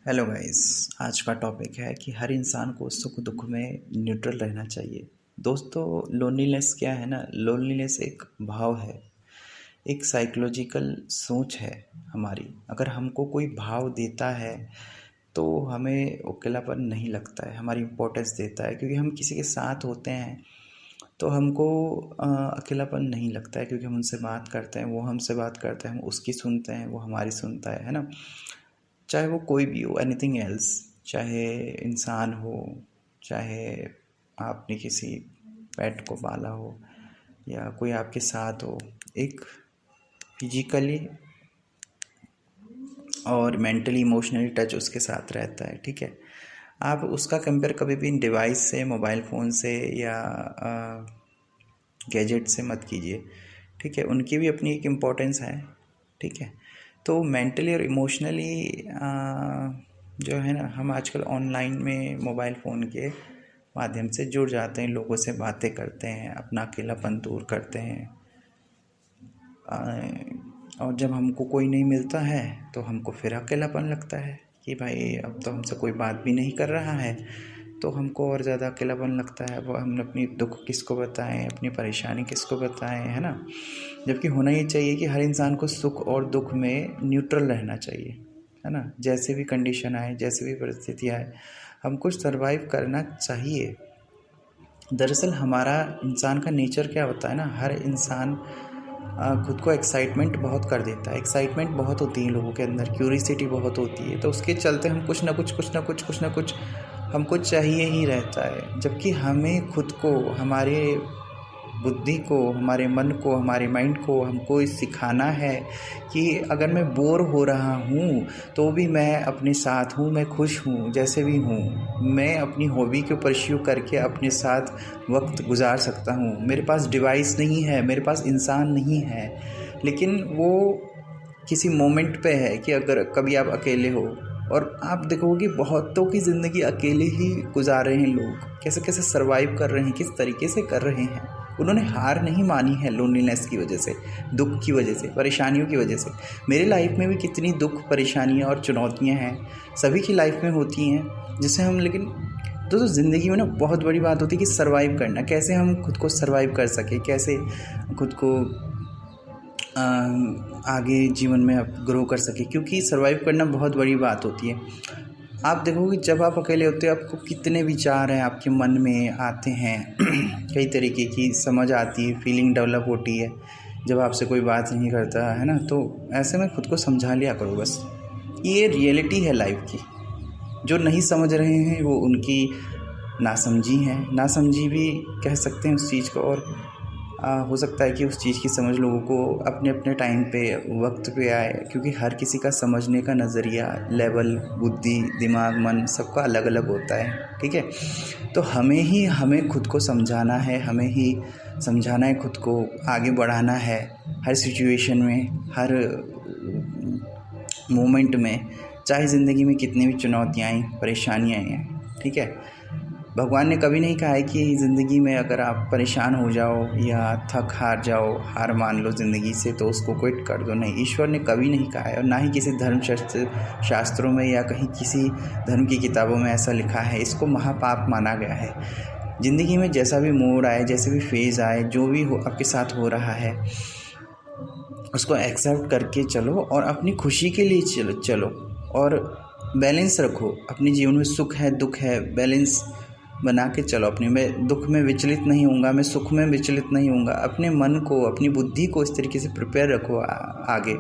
Hello guys. आज का topic है कि हर इंसान को सुख दुख में न्यूट्रल रहना चाहिए। दोस्तों, लोनलीनेस क्या है ना, लोनलीनेस एक भाव है, एक साइकोलॉजिकल सोच है हमारी। अगर हमको कोई भाव देता है तो हमें अकेलापन नहीं लगता है, हमारी इम्पोर्टेंस देता है, क्योंकि हम किसी के साथ होते हैं तो हमको अकेलापन नहीं लगता है, क्योंकि हम उनसे बात करते हैं, वो हमसे बात करते हैं, हम उसकी सुनते हैं, वो हमारी सुनता है ना। चाहे वो कोई भी हो, एनीथिंग एल्स, चाहे इंसान हो, चाहे आपने किसी पेट को पाला हो या कोई आपके साथ हो, एक फिजिकली और मेंटली इमोशनली टच उसके साथ रहता है। ठीक है, आप उसका कंपेयर कभी भी डिवाइस से, मोबाइल फ़ोन से या गैजेट से मत कीजिए। ठीक है, उनकी भी अपनी एक इम्पोर्टेंस है। ठीक है, तो मेंटली और इमोशनली जो है ना, हम आजकल ऑनलाइन में मोबाइल फ़ोन के माध्यम से जुड़ जाते हैं, लोगों से बातें करते हैं, अपना अकेलापन दूर करते हैं। और जब हमको कोई नहीं मिलता है तो हमको फिर अकेलापन लगता है कि भाई अब तो हमसे कोई बात भी नहीं कर रहा है, तो हमको और ज़्यादा अकेलापन लगता है। वो हम अपनी दुख किसको बताएं, अपनी परेशानी किसको बताएं, है ना। जबकि होना ये चाहिए कि हर इंसान को सुख और दुख में न्यूट्रल रहना चाहिए, है ना। जैसे भी कंडीशन आए, जैसे भी परिस्थिति आए, हमको सर्वाइव करना चाहिए। दरअसल हमारा इंसान का नेचर क्या होता है ना, हर इंसान खुद को एक्साइटमेंट बहुत कर देता है। एक्साइटमेंट बहुत होती है लोगों के अंदर, क्यूरियोसिटी बहुत होती है, तो उसके चलते हम कुछ ना कुछ हमको चाहिए ही रहता है। जबकि हमें खुद को, हमारे बुद्धि को, हमारे मन को, हमारे माइंड को हमको सिखाना है कि अगर मैं बोर हो रहा हूँ तो भी मैं अपने साथ हूँ, मैं खुश हूँ जैसे भी हूँ, मैं अपनी हॉबी को परस्यू करके अपने साथ वक्त गुजार सकता हूँ। मेरे पास डिवाइस नहीं है, मेरे पास इंसान नहीं है, लेकिन वो किसी मोमेंट पे है कि अगर कभी आप अकेले हो, और आप देखोगे बहुतों की ज़िंदगी अकेले ही गुजार रहे हैं। लोग कैसे कैसे सर्वाइव कर रहे हैं, किस तरीके से कर रहे हैं। उन्होंने हार नहीं मानी है लोनलीनेस की वजह से, दुख की वजह से, परेशानियों की वजह से। मेरी लाइफ में भी कितनी दुख, परेशानियाँ और चुनौतियाँ हैं, सभी की लाइफ में होती हैं, जिससे हम, लेकिन दोस्तों ज़िंदगी में ना बहुत बड़ी बात होती है कि सर्वाइव करना, कैसे हम खुद को सर्वाइव कर सके, कैसे खुद को आगे जीवन में आप ग्रो कर सके, क्योंकि सर्वाइव करना बहुत बड़ी बात होती है। आप देखोगे जब आप अकेले होते हो, आपको कितने विचार हैं आपके मन में आते हैं कई तरीके की समझ आती है, फीलिंग डेवलप होती है जब आपसे कोई बात नहीं करता है ना। तो ऐसे में खुद को समझा लिया करो बस, ये रियलिटी है लाइफ की। जो नहीं समझ रहे हैं वो उनकी नासमझी है, नासमझी भी कह सकते हैं उस चीज़ को। और हो सकता है कि उस चीज़ की समझ लोगों को अपने अपने टाइम पे, वक्त पे आए, क्योंकि हर किसी का समझने का नज़रिया, लेवल, बुद्धि, दिमाग, मन सबका अलग अलग होता है। ठीक है, तो हमें खुद को समझाना है, हमें ही समझाना है खुद को, आगे बढ़ाना है हर सिचुएशन में, हर मोमेंट में, चाहे ज़िंदगी में कितनी भी चुनौतियाँ आएँ, परेशानियाँ आएँ। ठीक है, भगवान ने कभी नहीं कहा है कि ज़िंदगी में अगर आप परेशान हो जाओ या थक हार जाओ, हार मान लो ज़िंदगी से, तो उसको क्विट कर दो। नहीं, ईश्वर ने कभी नहीं कहा है, और ना ही किसी धर्म शास्त्रों में या कहीं किसी धर्म की किताबों में ऐसा लिखा है। इसको महापाप माना गया है। ज़िंदगी में जैसा भी मोड़ आए, जैसे भी फेज़ आए, जो भी हो आपके साथ हो रहा है, उसको एक्सेप्ट करके चलो और अपनी खुशी के लिए चलो और बैलेंस रखो अपने जीवन में। सुख है, दुख है, बैलेंस बना के चलो अपने। मैं दुख में विचलित नहीं होऊंगा, मैं सुख में विचलित नहीं होऊंगा। अपने मन को, अपनी बुद्धि को इस तरीके से प्रिपेयर रखो आगे,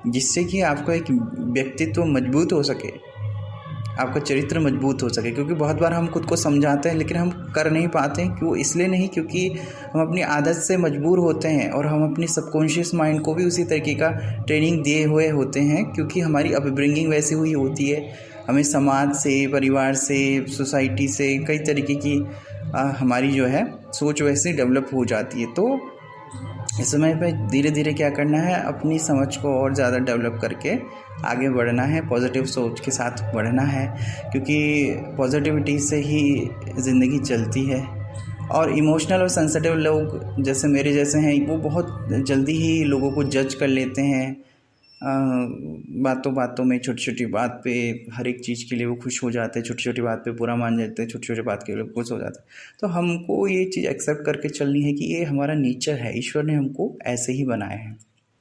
जिससे कि आपका एक व्यक्तित्व मजबूत हो सके, आपका चरित्र मजबूत हो सके। क्योंकि बहुत बार हम खुद को समझाते हैं लेकिन हम कर नहीं पाते हैं। क्यों? इसलिए नहीं क्योंकि हम अपनी आदत से मजबूर होते हैं, और हम अपनी सबकॉन्शियस माइंड को भी उसी तरीके का ट्रेनिंग दिए हुए होते हैं, क्योंकि हमारी अपब्रिंगिंग वैसी हुई होती है। हमें समाज से, परिवार से, सोसाइटी से कई तरीके की हमारी जो है सोच वैसे डेवलप हो जाती है। तो इस समय पे धीरे धीरे क्या करना है, अपनी समझ को और ज़्यादा डेवलप करके आगे बढ़ना है, पॉजिटिव सोच के साथ बढ़ना है, क्योंकि पॉजिटिविटी से ही ज़िंदगी चलती है। और इमोशनल और सेंसिटिव लोग जैसे मेरे जैसे हैं, वो बहुत जल्दी ही लोगों को जज कर लेते हैं, बातों बातों में, छोटी छोटी बात पे, हर एक चीज़ के लिए वो खुश हो जाते हैं, छोटी छोटी बात पे बुरा मान जाते हैं, छोटी छोटी बात के लिए खुश हो जाते हैं। तो हमको ये चीज़ एक्सेप्ट करके चलनी है कि ये हमारा नेचर है, ईश्वर ने हमको ऐसे ही बनाया है।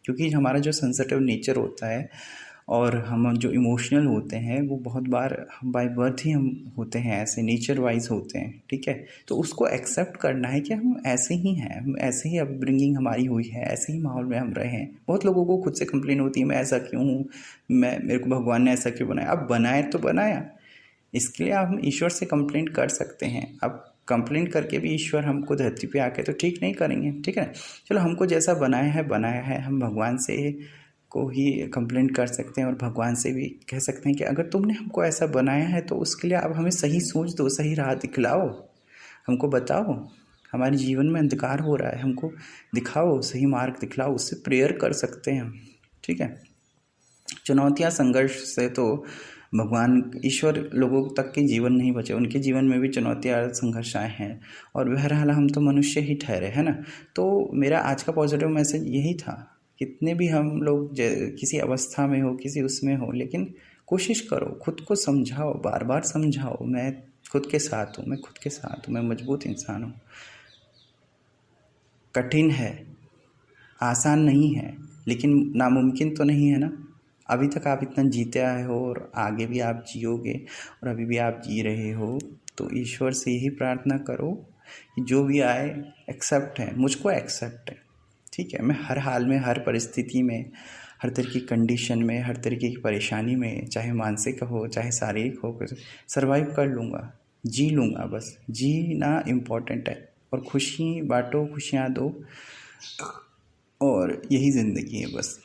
क्योंकि हमारा जो सेंसिटिव नेचर होता है और हम जो इमोशनल होते हैं वो बहुत बार बाय बर्थ ही हम होते हैं, ऐसे नेचर वाइज होते हैं, ठीक है। तो उसको एक्सेप्ट करना है कि हम ऐसे ही हैं, हम ऐसे ही अपब्रिंगिंग हमारी हुई है, ऐसे ही माहौल में हम रहे हैं। बहुत लोगों को खुद से कंप्लेन होती है, मैं ऐसा क्यों हूँ, मेरे को भगवान ने ऐसा क्यों बनाया। अब बनाए तो बनाया, इसके लिए हम ईश्वर से कंप्लेंट कर सकते हैं। अब कंप्लेंट करके भी ईश्वर हमको धरती पे आके तो ठीक नहीं करेंगे, ठीक है। चलो, हमको जैसा बनाया है, हम भगवान से को ही कंप्लेंट कर सकते हैं और भगवान से भी कह सकते हैं कि अगर तुमने हमको ऐसा बनाया है तो उसके लिए अब हमें सही सोच दो, सही राह दिखलाओ, हमको बताओ, हमारे जीवन में अंधकार हो रहा है, हमको दिखाओ, सही मार्ग दिखलाओ। उससे प्रेयर कर सकते हैं हम, ठीक है। चुनौतियाँ, संघर्ष से तो भगवान ईश्वर लोगों तक के जीवन नहीं बचे, उनके जीवन में भी चुनौतियाँ, संघर्ष आए हैं और बहरहाल हम तो मनुष्य ही ठहरे, है ना। तो मेरा आज का पॉजिटिव मैसेज यही था, कितने भी हम लोग किसी अवस्था में हो, किसी उसमें हो, लेकिन कोशिश करो, खुद को समझाओ, बार बार समझाओ, मैं खुद के साथ हूँ, मैं खुद के साथ हूँ, मैं मजबूत इंसान हूँ। कठिन है, आसान नहीं है, लेकिन नामुमकिन तो नहीं है ना। अभी तक आप इतना जीते आए हो और आगे भी आप जियोगे और अभी भी आप जी रहे हो, तो ईश्वर से यही प्रार्थना करो कि जो भी आए एक्सेप्ट है, मुझको एक्सेप्ट है, ठीक है। मैं हर हाल में, हर परिस्थिति में, हर तरह की कंडीशन में, हर तरीके की परेशानी में, चाहे मानसिक हो चाहे शारीरिक हो, सर्वाइव कर लूँगा, जी लूँगा। बस जीना इम्पोर्टेंट है और खुशी बांटो, खुशियाँ दो, और यही ज़िंदगी है बस।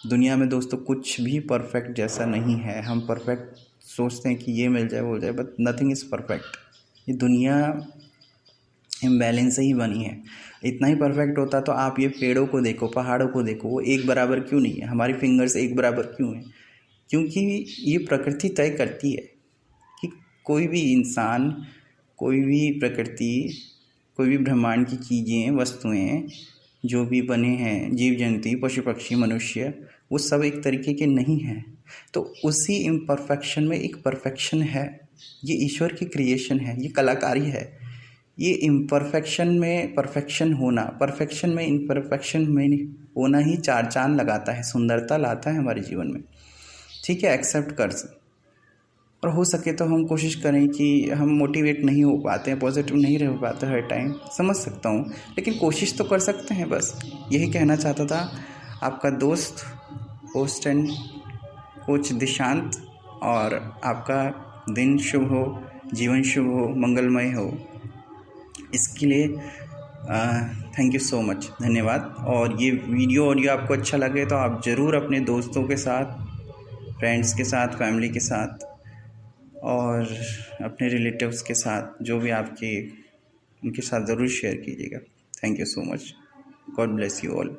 दुनिया में दोस्तों कुछ भी परफेक्ट जैसा नहीं है। हम परफेक्ट सोचते हैं कि ये मिल जाए वो हो जाए, बट नथिंग इज़ परफेक्ट। ये दुनिया इम्बैलेंस से ही बनी है। इतना ही परफेक्ट होता तो आप ये पेड़ों को देखो, पहाड़ों को देखो, वो एक बराबर क्यों नहीं है, हमारी फिंगर्स एक बराबर क्यों है। क्योंकि ये प्रकृति तय करती है कि कोई भी इंसान, कोई भी प्रकृति, कोई भी ब्रह्मांड की चीज़ें, वस्तुएं जो भी बने हैं, जीव जंतु, पशु पक्षी, मनुष्य, वो सब एक तरीके के नहीं हैं। तो उसी इम्परफेक्शन में एक परफेक्शन है। ये ईश्वर की क्रिएशन है, ये कलाकारी है। ये इम्परफेक्शन में परफेक्शन होना, परफेक्शन में इम्परफेक्शन में होना ही चार चांद लगाता है, सुंदरता लाता है हमारे जीवन में, ठीक है। एक्सेप्ट कर और हो सके तो हम कोशिश करें कि हम मोटिवेट नहीं हो पाते हैं, पॉजिटिव नहीं रह पाते हर टाइम, समझ सकता हूँ, लेकिन कोशिश तो कर सकते हैं। बस यही कहना चाहता था। आपका दोस्त, होस्ट एंड कोच दिशांत, और आपका दिन शुभ हो, जीवन शुभ हो, मंगलमय हो, इसके लिए थैंक यू सो मच, धन्यवाद। और ये वीडियो ऑडियो आपको अच्छा लगे तो आप ज़रूर अपने दोस्तों के साथ, फ्रेंड्स के साथ, फैमिली के साथ और अपने रिलेटिव्स के साथ, जो भी आपके, उनके साथ ज़रूर शेयर कीजिएगा। Thank you so much, God bless you all.